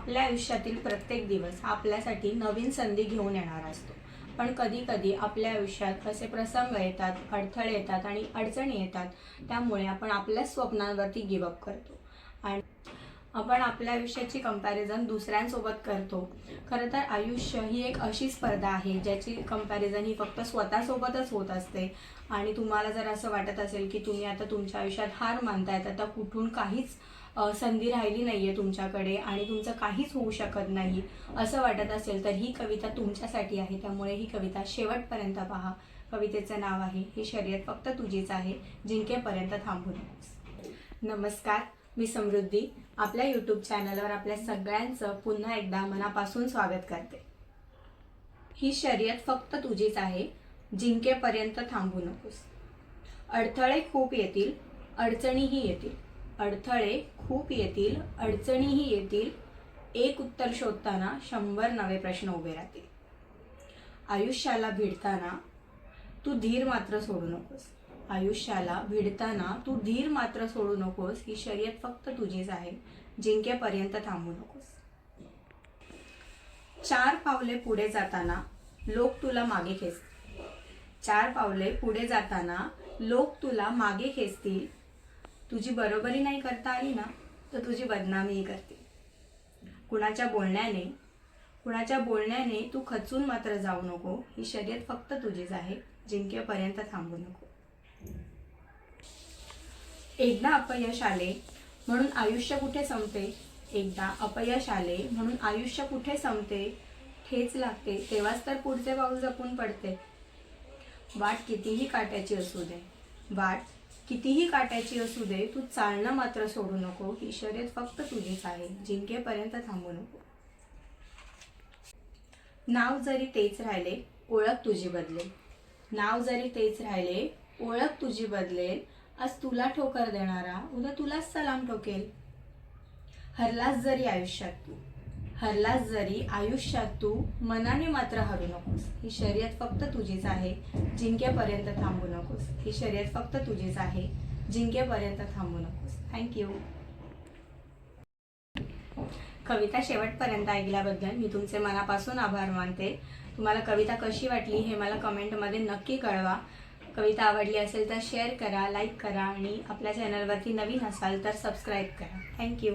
आपल्या आयुष्यातील प्रत्येक दिवस आपल्यासाठी नवीन संधी घेऊन येणार असतो, पण कधी कधी आपल्या आयुष्यात असे प्रसंग येतात, अडथळे येतात आणि अडचणी येतात, त्यामुळे आपण आपल्या स्वप्नांवरती गिवअप करतो आणि आपण आपल्या आयुष्याची कंपॅरिझन दुसऱ्यांसोबत करतो। खरं तर आयुष्य ही एक अशी स्पर्धा आहे ज्याची कंपॅरिझन ही फक्त स्वतःसोबतच होत असते। आणि तुम्हाला जर असं वाटत असेल की तुम्ही आता तुमच्या आयुष्यात हार मानतायत, आता कुठून काहीच संधी राहिली नाहीये तुमच्याकडे आणि तुमचं काहीच होऊ शकत नाही असं वाटत असेल, तर ही कविता तुमच्यासाठी आहे। त्यामुळे ही कविता शेवटपर्यंत पहा। कवितेचं नाव आहे, ही शर्यत फक्त तुझीच आहे, जिंकेपर्यंत थांबू नकोस। नमस्कार, मी समृद्धी आपल्या यूट्यूब चॅनलवर आपल्या सगळ्यांचं पुन्हा एकदा मनापासून स्वागत करते। ही शर्यत फक्त तुझीच आहे, जिंकेपर्यंत थांबू नकोस। अडथळे खूप येतील, अडचणीही येतील, अडथळे खूप येतील, अडचणीही येतील, एक उत्तर शोधताना 100 नवे प्रश्न उभे राहतील। आयुष्याला भिडताना तू धीर मात्र सोडू नकोस। आयुष्याला भिडताना तू धीर मात्र सोडू नकोस। ही शर्यत फक्त तुझीच आहे, जिंकेपर्यंत थांबू नकोस। 4 पावले पुढे जाताना लोक तुला मागे खेचतील। 4 पावले पुढे जाताना लोक तुला मागे खेचतील। तुझी बरोबरी नाही करता आली ना, तर तुझी बदनामीही करतील। कुणाच्या बोलण्याने तू खचून मात्र जाऊ नको। ही शर्यत फक्त तुझीच आहे, जिंकेपर्यंत थांबू नको। एकदा अपयश आले म्हणून आयुष्य कुठे संपते। एकदा अपयश आले म्हणून आयुष्य कुठे संपते। ठेच लागते तेव्हाच तर पुढचे पाऊल जपून पडते। वाट कितीही काट्याची असू दे, वाट कितीही काट्याची असू दे, तू चालणं मात्र सोडू नको। ही शर्यत फक्त तुझीच आहे, जिंकेपर्यंत थांबू नको। नाव जरी तेच राहिले, ओळख तुझी बदलेल। नाव जरी तेच राहिले, ओळख तुझी बदलेल। आज तुला ठोकर देणारा उद्या तुलाच सलाम ठोकेल। हरलास जरी आयुष्यात तू मनाने मात्र हरू नकोस। ही शर्यत फक्त तुझीच आहे, जिंकेपर्यंत थांबू नकोस। ही शर्यत फक्त तुझीच आहे, जिंकेपर्यंत थांबू नकोस। थँक्यू। कविता शेवटपर्यंत ऐकल्याबद्दल मी तुमचे मनापासून आभार मानते। तुम्हाला कविता कशी वाटली हे मला कमेंटमध्ये नक्की कळवा। कविता आवडली असेल तर शेअर करा, लाईक करा आणि आपल्या चॅनलवरती नवीन असाल तर सबस्क्राईब करा। थँक्यू।